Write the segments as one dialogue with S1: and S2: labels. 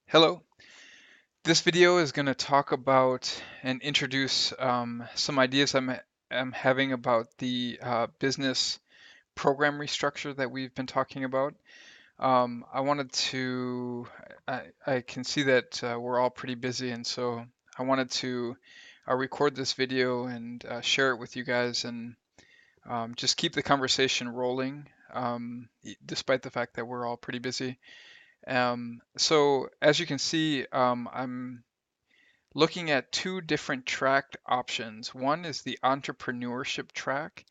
S1: Hello. This video is going to talk about and introduce some ideas I'm having about the business program restructure that we've been talking about. I wanted to, I can see that we're all pretty busy, and so I wanted to record this video and share it with you guys and just keep the conversation rolling, despite the fact that we're all pretty busy. So as you can see, I'm looking at two different track options. One is the entrepreneurship track,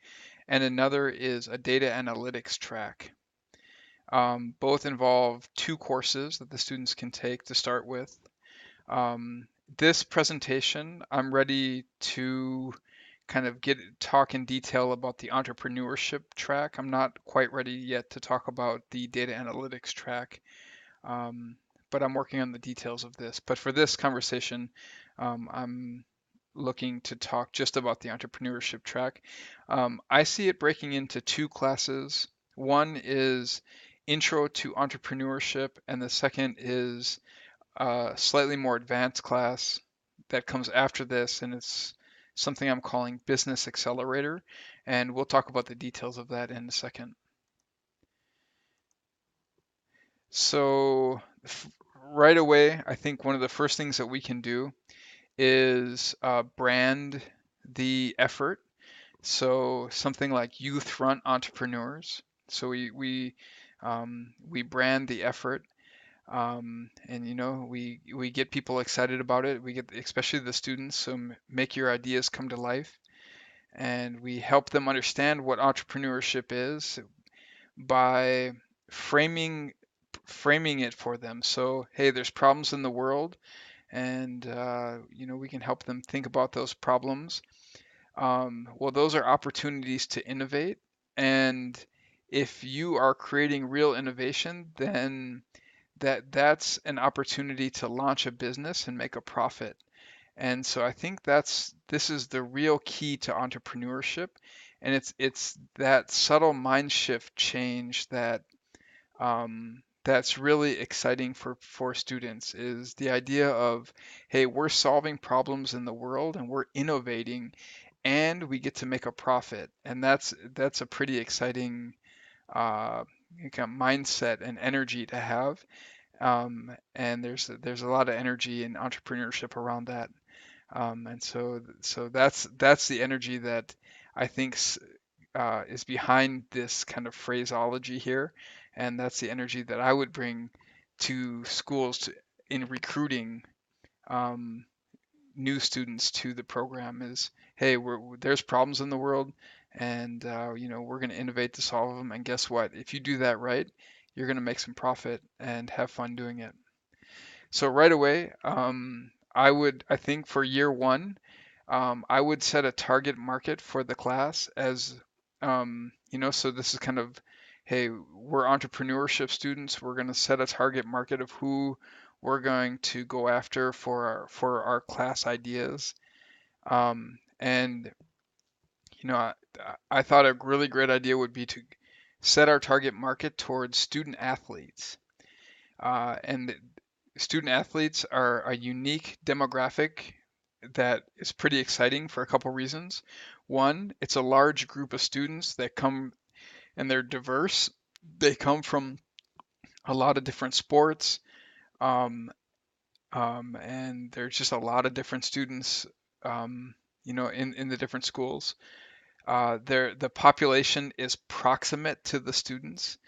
S1: and another is a data analytics track. Both involve two courses that the students can take to start with. Um, this presentation, I'm ready to kind of talk in detail about the entrepreneurship track. I'm not quite ready yet to talk about the data analytics track. Um, but I'm working on the details of this. But for this conversation, I'm looking to talk just about the entrepreneurship track. I see it breaking into two classes. One is Intro to Entrepreneurship, and the second is a slightly more advanced class that comes after this, and it's something I'm calling Business Accelerator, and we'll talk about the details of that in a second. So, right away, I think one of the first things that we can do is brand the effort. So something like Youth Front Entrepreneurs. So we brand the effort, and we get people excited about it. We get especially the students. So make your ideas come to life, and we help them understand what entrepreneurship is by framing framing it for them. So, hey, there's problems in the world, and we can help them think about those problems. Well, those are opportunities to innovate, and if you are creating real innovation, then that's an opportunity to launch a business and make a profit. And so I think this is the real key to entrepreneurship, and it's that subtle mind shift change that's really exciting for students is the idea of, hey, we're solving problems in the world and we're innovating and we get to make a profit. And that's a pretty exciting uh, kind of mindset and energy to have. And there's a lot of energy in entrepreneurship around that. And so that's the energy that I think is behind this kind of phraseology here, and that's the energy that I would bring to schools in recruiting um, new students to the program. Is, hey, there's problems in the world, and we're going to innovate to solve them. And guess what? If you do that right, you're going to make some profit and have fun doing it. So right away, I think for year one, I would set a target market for the class as, so this is kind of, hey, we're entrepreneurship students. We're going to set a target market of who we're going to go after for our class ideas. And I thought a really great idea would be to set our target market towards student athletes. And student athletes are a unique demographic that is pretty exciting for a couple reasons. One, it's a large group of students that come and they're diverse. They come from a lot of different sports, um, and there's just a lot of different students, in the different schools. The population is proximate to the students.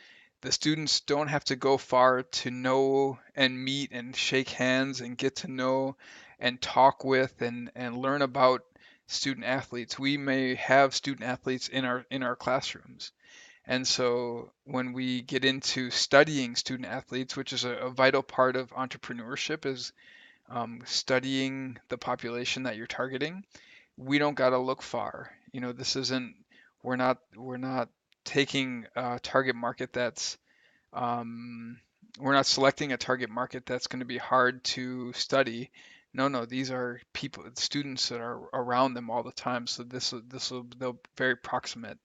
S1: The students don't have to go far to know and meet and shake hands and get to know and talk with and learn about student athletes. We may have student athletes in our classrooms. And so when we get into studying student athletes, which is a vital part of entrepreneurship, is studying the population that you're targeting, we don't got to look far. This isn't, we're not taking a target market that's, um, we're not selecting a target market that's going to be hard to study. No, these are people, students that are around them all the time. So they're very proximate.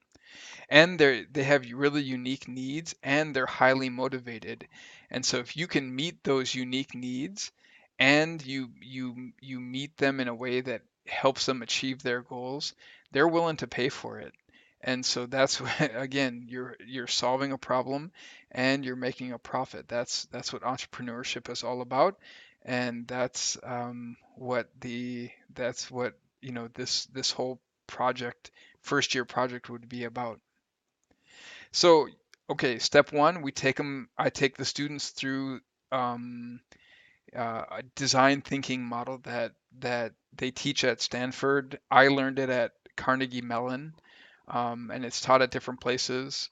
S1: and they have really unique needs, and they're highly motivated. And so if you can meet those unique needs, and you meet them in a way that helps them achieve their goals, they're willing to pay for it. And so that's again, you're solving a problem and you're making a profit. That's what entrepreneurship is all about, and that's what this whole project, first year project, would be about. So, okay, step one, I take the students through um, a design thinking model that they teach at Stanford. I learned it at Carnegie Mellon, and it's taught at different places.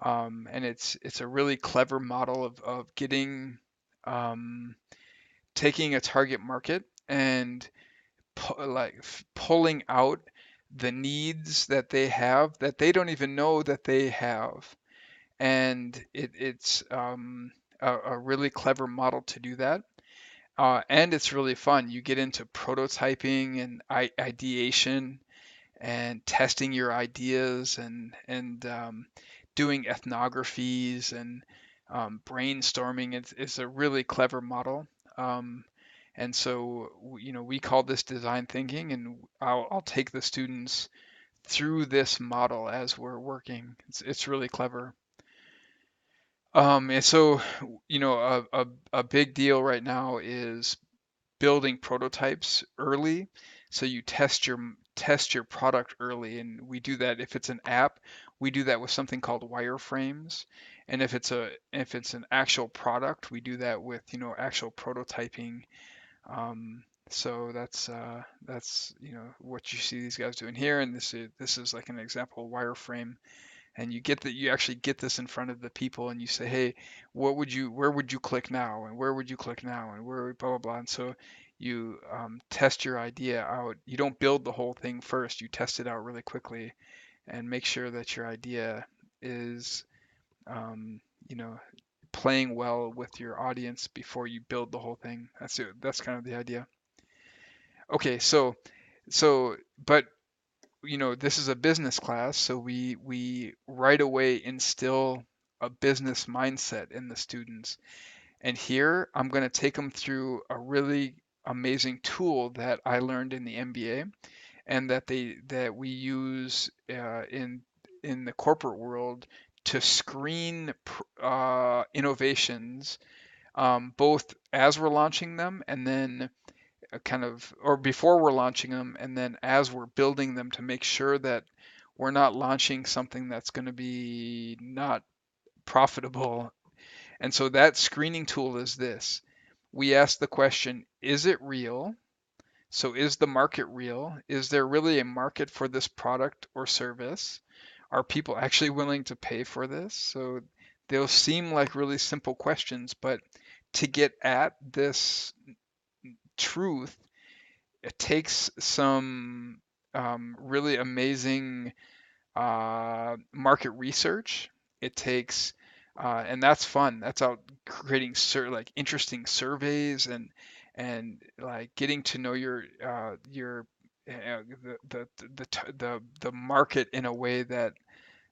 S1: And it's a really clever model of um, taking a target market and pulling out the needs that they have that they don't even know that they have, and it's a really clever model to do that. And it's really fun. You get into prototyping and ideation and testing your ideas and doing ethnographies and brainstorming. It's a really clever model. And so, we call this design thinking, and I'll take the students through this model as we're working. It's really clever. And so, a big deal right now is building prototypes early. So you test your product early, and we do that if it's an app, we do that with something called wireframes. And if it's an actual product, we do that with, actual prototyping. So that's what you see these guys doing here, and this is like an example wireframe. And you actually get this in front of the people, and you say, hey, where would you click now, and where would you click now, and where blah blah blah. And so you test your idea out. You don't build the whole thing first. You test it out really quickly and make sure that your idea is um, you know playing well with your audience before you build the whole thing. That's kind of the idea. Okay, but this is a business class, so we right away instill a business mindset in the students. And here I'm going to take them through a really amazing tool that I learned in the MBA, and that we use in the corporate world to screen innovations, both as we're launching them, and then or before we're launching them, and then as we're building them, to make sure that we're not launching something that's going to be not profitable. And so that screening tool is this. We ask the question, is it real? So is the market real? Is there really a market for this product or service? Are people actually willing to pay for this? So they'll seem like really simple questions, but to get at this truth, it takes some really amazing market research. It takes, and that's fun. That's out creating like interesting surveys, and like getting to know your the market in a way that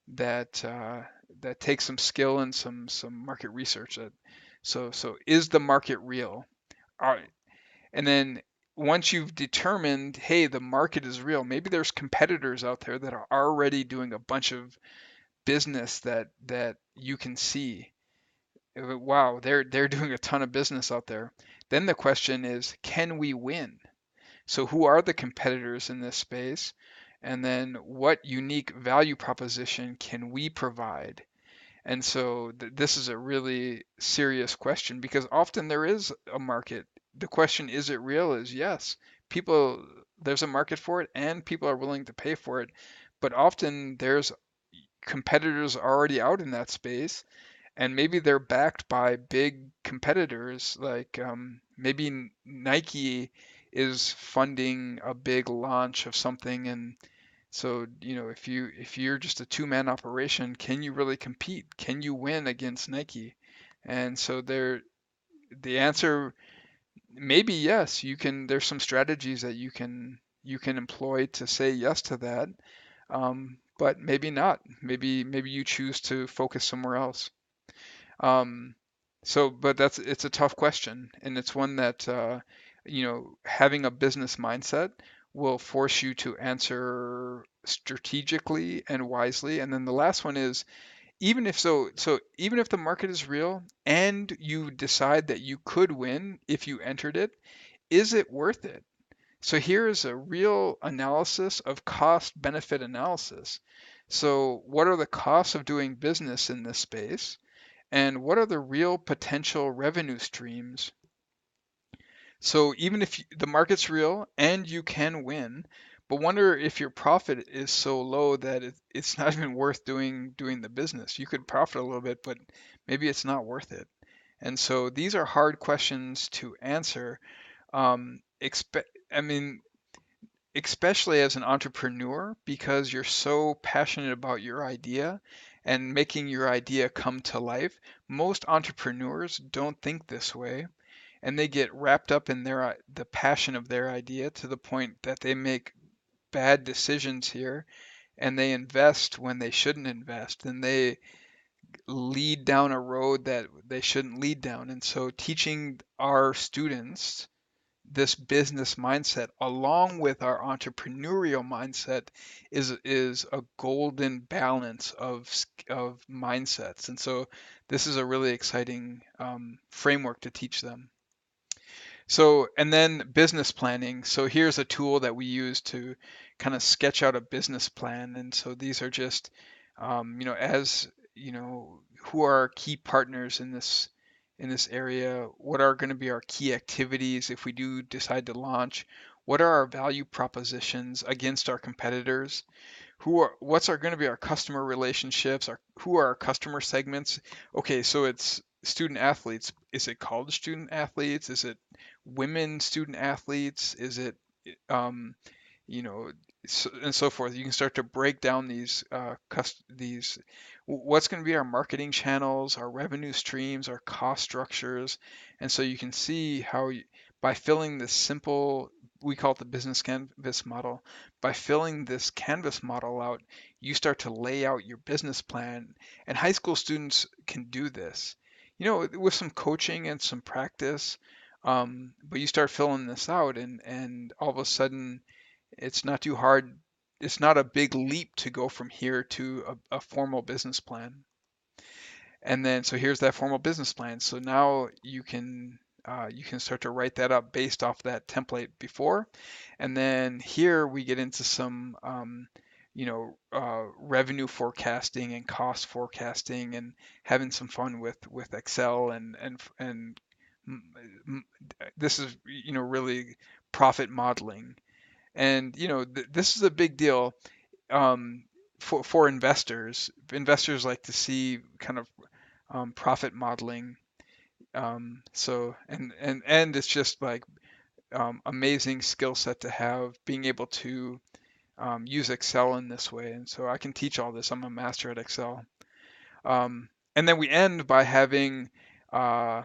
S1: that takes some skill and some market research. So is the market real? All right. And then once you've determined, hey, the market is real, maybe there's competitors out there that are already doing a bunch of business that you can see. Wow, they're doing a ton of business out there. Then the question is, can we win? So who are the competitors in this space? And then what unique value proposition can we provide? And so this is a really serious question, because often there is a market. The question, is it real, is yes. People, there's a market for it and people are willing to pay for it. But often there's competitors already out in that space, and maybe they're backed by big competitors, like maybe Nike is funding a big launch of something. And so, if you're just a two-man operation, can you really compete? Can you win against Nike? And so the answer maybe yes. You can. There's some strategies that you can employ to say yes to that. but maybe not. Maybe you choose to focus somewhere else. Um, but it's a tough question, and it's one that having a business mindset will force you to answer strategically and wisely. And then the last one is even if the market is real and you decide that you could win if you entered it, is it worth it? So here is a real analysis of cost benefit analysis. So what are the costs of doing business in this space? And what are the real potential revenue streams? So even if the market's real and you can win, but wonder if your profit is so low that it's not even worth doing the business. You could profit a little bit, but maybe it's not worth it. And so these are hard questions to answer. I mean, especially as an entrepreneur, because you're so passionate about your idea and making your idea come to life. Most entrepreneurs don't think this way, and they get wrapped up in the passion of their idea to the point that they make bad decisions here, and they invest when they shouldn't invest, and they lead down a road that they shouldn't lead down. And so teaching our students this business mindset along with our entrepreneurial mindset is a golden balance of mindsets. And so this is a really exciting framework to teach them. So, and then business planning. So here's a tool that we use to kind of sketch out a business plan. And so these are just, as who are our key partners in this area? What are going to be our key activities if we do decide to launch? What are our value propositions against our competitors? What's going to be our customer relationships? Who are our customer segments? Okay, so it's student athletes. Is it college student athletes? Is it women student athletes? Is it um, you know, and so forth. You can start to break down what's going to be our marketing channels, our revenue streams, our cost structures, and so you can see by filling this simple, we call it the business canvas model. By filling this canvas model out, you start to lay out your business plan, and high school students can do this. With some coaching and some practice, but you start filling this out, and all of a sudden it's not too hard. It's not a big leap to go from here to a formal business plan. And then, so here's that formal business plan. So now you can start to write that up based off that template before. And then here we get into some, revenue forecasting and cost forecasting and having some fun with Excel and mm, this is, really profit modeling. And this is a big deal for investors. Investors like to see kind of profit modeling. And it's just like amazing skill set to have, being able to use Excel in this way. And so I can teach all this. I'm a master at Excel. And then we end by having uh,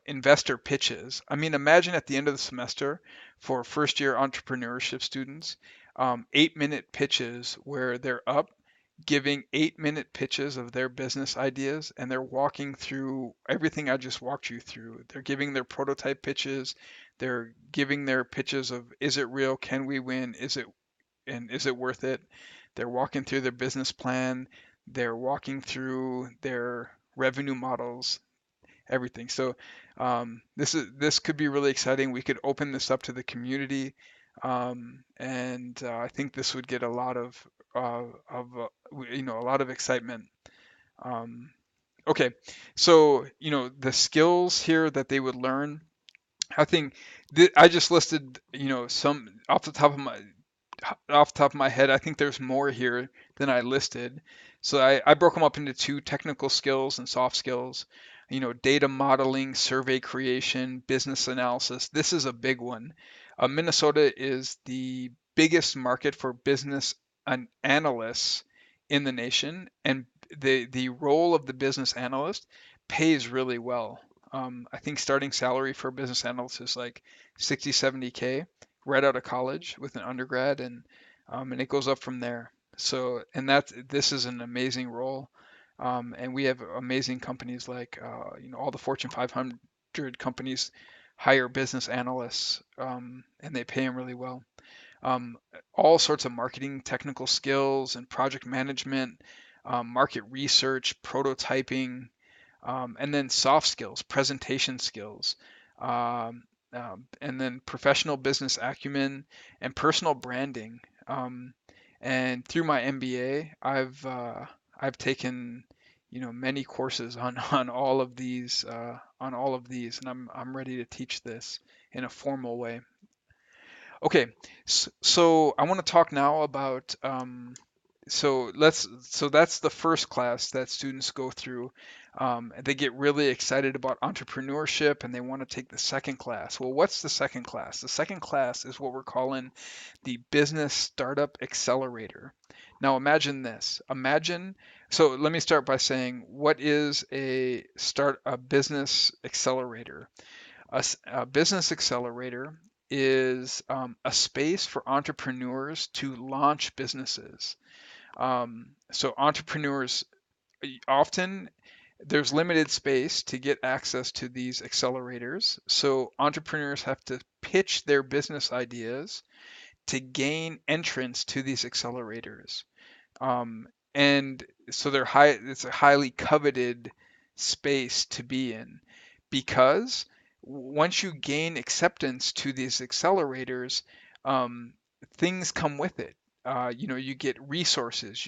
S1: investor pitches. I mean, imagine at the end of the semester for first year entrepreneurship students, 8-minute pitches where they're up giving 8-minute pitches of their business ideas, and they're walking through everything I just walked you through. They're giving their prototype pitches. They're giving their pitches of, is it real? Can we win? Is it worth it? They're walking through their business plan. They're walking through their revenue models, everything. So this could be really exciting. We could open this up to the community, and I think this would get a lot a lot of excitement. Um, okay, so the skills here that they would learn. I think I just listed some off the top of my head. I think there's more here than I listed. So I broke them up into two: technical skills and soft skills. Data modeling, survey creation, business analysis. This is a big one. Minnesota is the biggest market for business analysts in the nation, and the role of the business analyst pays really well. I think starting salary for a business analyst is like 60, 70K right out of college with an undergrad, and it goes up from there. So, and this is an amazing role. And we have amazing companies like, all the Fortune 500 companies hire business analysts, and they pay them really well. Um, all sorts of marketing technical skills and project management, market research, prototyping, and then soft skills, presentation skills, um, and then professional business acumen and personal branding. And through my MBA, I've taken many courses on on all of these, and I'm ready to teach this in a formal way. Okay, so I want to talk now about so that's the first class that students go through. They get really excited about entrepreneurship and they want to take the second class. Well, what's the second class? The second class is what we're calling the Business Startup Accelerator. Now imagine this. So let me start by saying, what is a business accelerator? A business accelerator is a space for entrepreneurs to launch businesses. So entrepreneurs often there's limited space to get access to these accelerators. So entrepreneurs have to pitch their business ideas to gain entrance to these accelerators. And so it's a highly coveted space to be in because once you gain acceptance to these accelerators, um, things come with it. You get resources,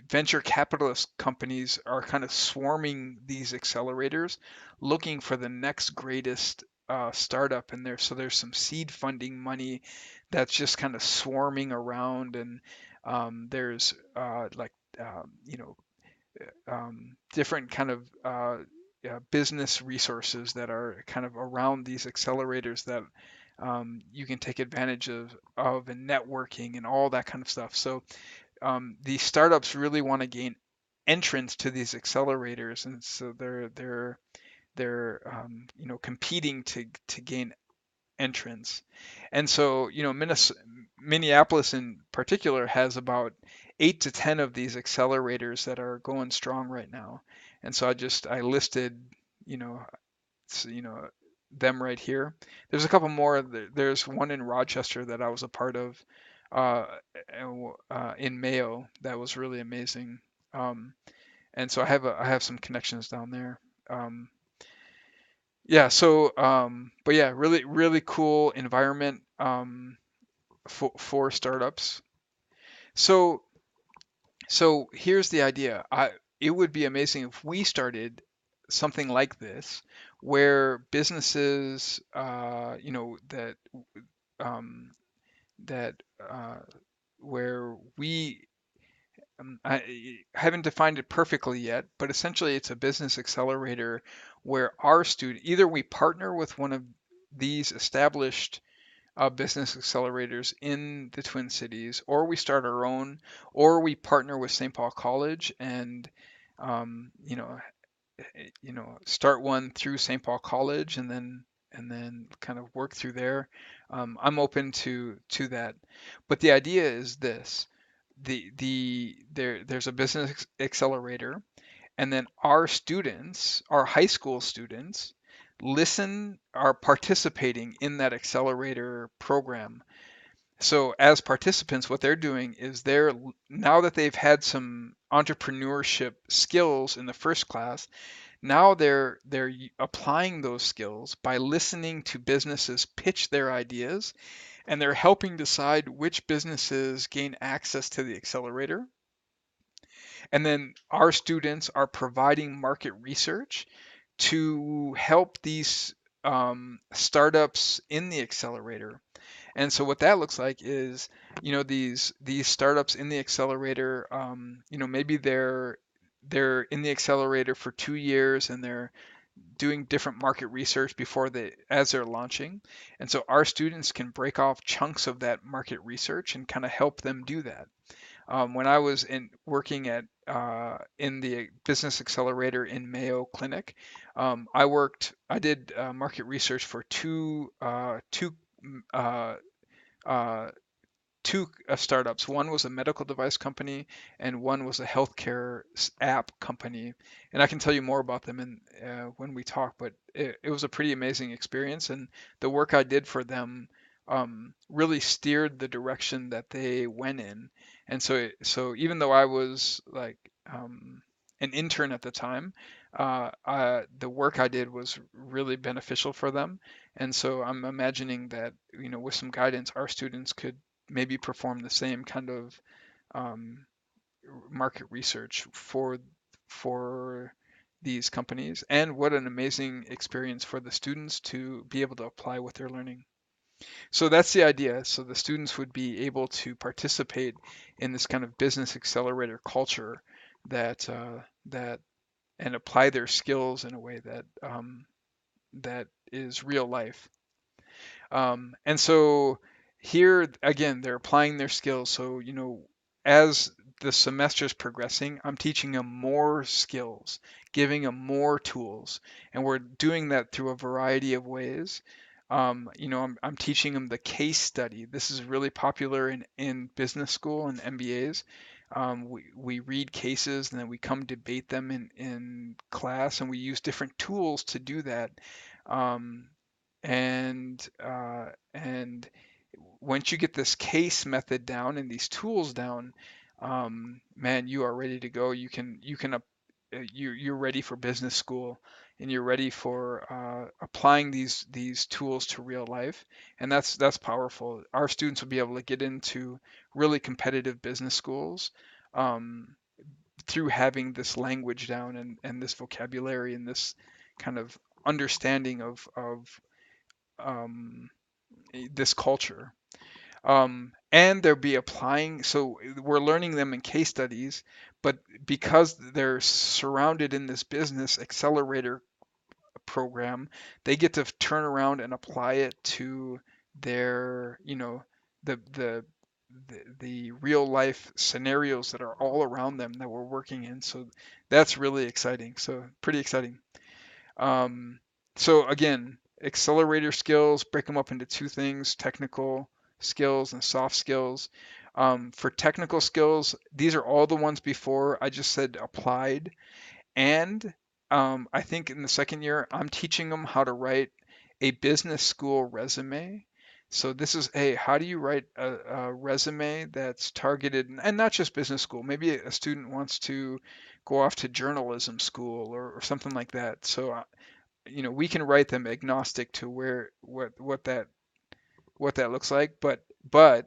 S1: venture capitalist companies are kind of swarming these accelerators, looking for the next greatest startup in there. So there's some seed funding money that's just kind of swarming around, and there's different kind of business resources that are kind of around these accelerators that you can take advantage of and networking and all that kind of stuff. So these startups really want to gain entrance to these accelerators, and so they're competing to gain entrance. And so, Minneapolis in particular has about 8 to 10 of these accelerators that are going strong right now. And so I listed, you know, them right here. There's a couple more. There's one in Rochester that I was a part of uh, in Mayo that was really amazing. And so I have some connections down there. Um, yeah, but yeah, really, really cool environment for startups. So, so here's the idea. It would be amazing if we started something like this, where businesses, um, that where we I haven't defined it perfectly yet, but essentially it's a business accelerator where our student, either we partner with one of these established business accelerators in the Twin Cities, or we start our own, or we partner with St. Paul College and um, you know, start one through St. Paul College and then kind of work through there. I'm open to that, but the idea is this: there's a business accelerator, and then our high school students, are participating in that accelerator program. So as participants, what they're doing is now that they've had some entrepreneurship skills in the first class, now they're applying those skills by listening to businesses pitch their ideas, and they're helping decide which businesses gain access to the accelerator. And then our students are providing market research to help these startups in the accelerator. And so what that looks like is, these startups in the accelerator, maybe they're in the accelerator for 2 years and they're doing different market research as they're launching. And so our students can break off chunks of that market research and kind of help them do that. When I was working in the business accelerator in Mayo Clinic, I did market research for two uh, two startups. One was a medical device company, and one was a healthcare app company. And I can tell you more about them when we talk. But it was a pretty amazing experience, and the work I did for them really steered the direction that they went in. And so even though I was like an intern at the time, the work I did was really beneficial for them. And so I'm imagining that, with some guidance, our students could maybe perform the same kind of um, market research for these companies. And what an amazing experience for the students to be able to apply what they're learning. So that's the idea. So the students would be able to participate in this kind of business accelerator culture that and apply their skills in a way that is real life. And so here again, they're applying their skills. So, as the semester's progressing, I'm teaching them more skills, giving them more tools, and we're doing that through a variety of ways. I'm teaching them the case study. This is really popular in business school and MBAs. We read cases and then we come debate them in class, and we use different tools to do that. Um, and once you get this case method down and these tools down, man, you are ready to go. You're ready for business school, and you're ready for applying these tools to real life, and that's powerful. Our students will be able to get into really competitive business schools um, through having this language down and this vocabulary and this kind of understanding of um, this culture. And they'll be applying, so we're learning them in case studies, but because they're surrounded in this business accelerator program, they get to turn around and apply it to their, the real life scenarios that are all around them that we're working in. So that's really exciting. So pretty exciting. Um, so again, accelerator skills, break them up into two things: technical skills and soft skills. For technical skills, these are all the ones before I just said applied. And I think in the second year, I'm teaching them how to write a business school resume. So this is, hey, how do you write a resume that's targeted, and not just business school? Maybe a student wants to go off to journalism school or something like that. So we can write them agnostic to where what that looks like. But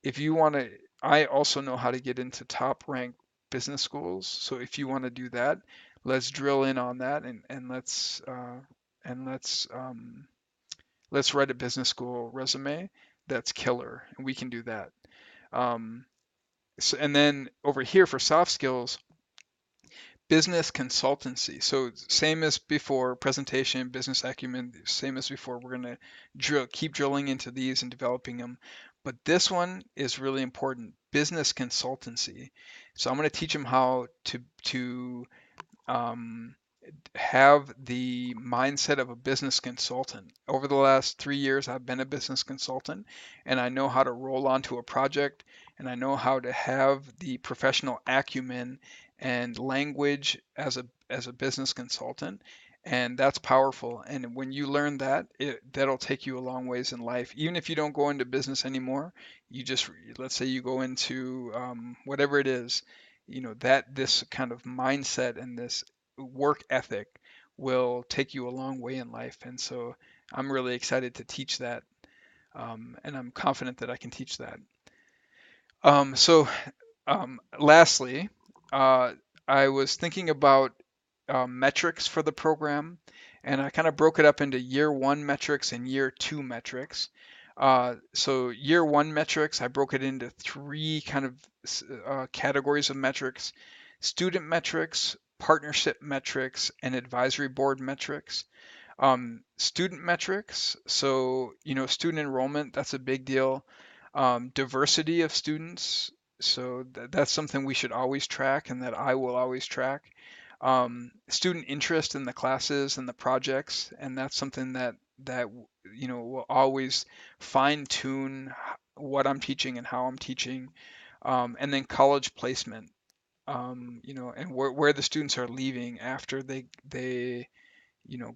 S1: if you want to, I also know how to get into top ranked business schools. So if you want to do that, let's drill in on that and and let's um, let's write a business school resume that's killer, and we can do that. Um, and then over here for soft skills, business consultancy. So same as before, presentation, business acumen, same as before. We're going to keep drilling into these and developing them. But this one is really important, business consultancy. So I'm going to teach them how to um, have the mindset of a business consultant. Over the last 3 years, I've been a business consultant, and I know how to roll onto a project, and I know how to have the professional acumen and language as a business consultant. And that's powerful. And when you learn that, that'll take you a long ways in life. Even if you don't go into business anymore, you just, let's say you go into whatever it is, that this kind of mindset and this work ethic will take you a long way in life. And so I'm really excited to teach that. And I'm confident that I can teach that. Lastly, uh, I was thinking about metrics for the program, and I kind of broke it up into year one metrics and year two metrics. So year one metrics, I broke it into three kind of categories of metrics: student metrics, partnership metrics, and advisory board metrics. Student metrics, so student enrollment, that's a big deal. Diversity of students, so that's something we should always track and that I will always track. Student interest in the classes and the projects, and that's something that will always fine tune what I'm teaching and how I'm teaching, and then college placement, and where the students are leaving after they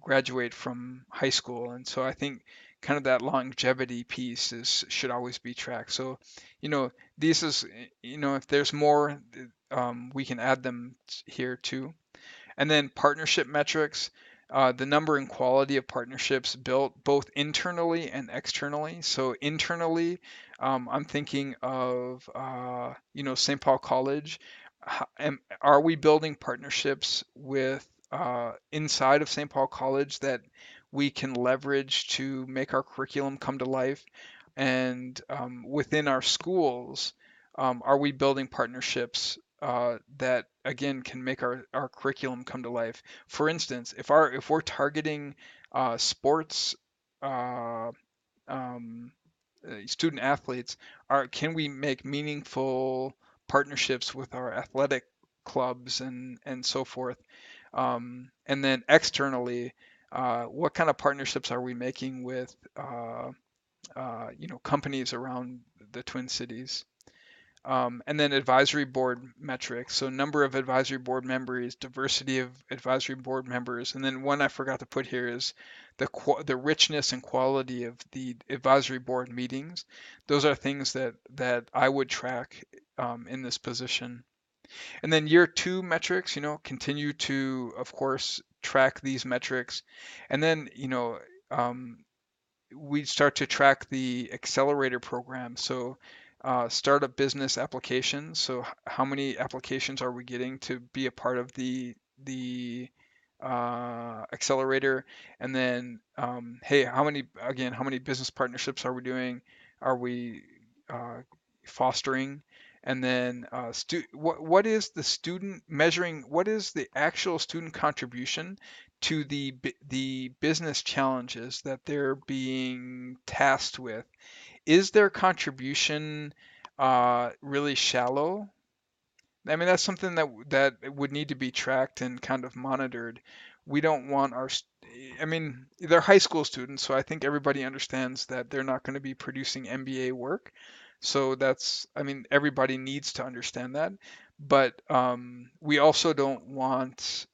S1: graduate from high school. And so I think kind of that longevity piece is should always be tracked. So, you know, these is, if there's more, we can add them here too. And then partnership metrics, the number and quality of partnerships built both internally and externally. So internally, I'm thinking of, St. Paul College. Are we building partnerships with inside of St. Paul College that we can leverage to make our curriculum come to life? And within our schools, are we building partnerships that again can make our curriculum come to life? For instance, if we're targeting sports uh, um, student athletes, can we make meaningful partnerships with our athletic clubs and so forth? And then externally, what kind of partnerships are we making with companies around the Twin Cities? And then advisory board metrics. So number of advisory board members, diversity of advisory board members, and then one I forgot to put here is the richness and quality of the advisory board meetings. Those are things that I would track in this position. And then year two metrics, continue to, of course, track these metrics. And then, um, we start to track the accelerator program. So, startup business applications. So, how many applications are we getting to be a part of the accelerator? And then, hey, how many business partnerships are we doing? Are we uh, fostering? And then, what is the student measuring? What is the actual student contribution to the business challenges that they're being tasked with? Is their contribution really shallow? I mean, that's something that would need to be tracked and kind of monitored. We don't want I mean, they're high school students, so I think everybody understands that they're not going to be producing MBA work. So I mean, everybody needs to understand that. But we also don't want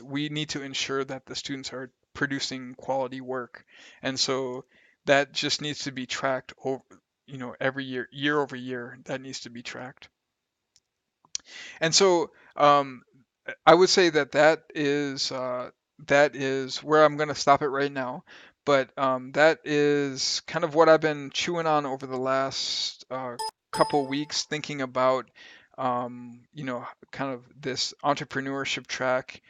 S1: we need to ensure that the students are producing quality work. And so that just needs to be tracked over, every year, year over year, that needs to be tracked. And so I would say that is where I'm going to stop it right now. But that is kind of what I've been chewing on over the last couple weeks, thinking about kind of this entrepreneurship track.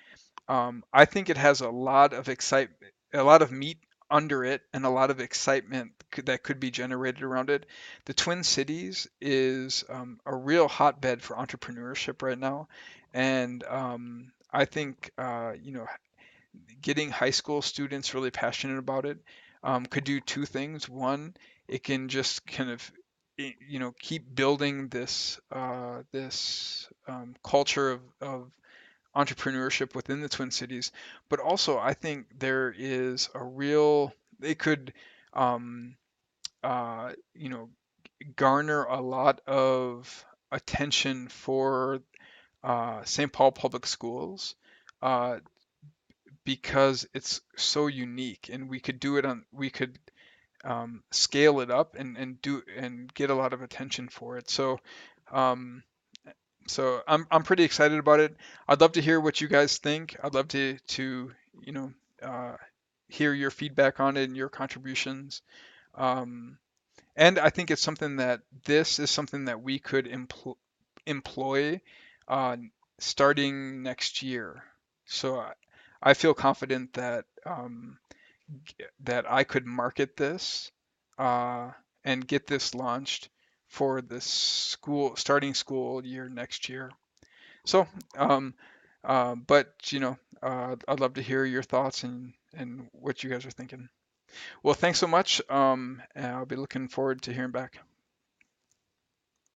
S1: I think it has a lot of meat under it, and a lot of excitement that could be generated around it. The Twin Cities is a real hotbed for entrepreneurship right now, and I think getting high school students really passionate about it could do two things. One, it can just kind of keep building this culture of entrepreneurship within the Twin Cities, but also I think there is a real they could um, uh, you know garner a lot of attention for St. Paul Public Schools uh, because it's so unique, and we could scale it up and get a lot of attention for it. Um, So I'm pretty excited about it. I'd love to hear what you guys think. I'd love to you know uh, hear your feedback on it and your contributions. Um, and I think this is something that we could employ uh, starting next year. So I feel confident that I could market this uh, and get this launched for the starting school year next year. So, um, but I'd love to hear your thoughts and what you guys are thinking. Well, thanks so much. And I'll be looking forward to hearing back.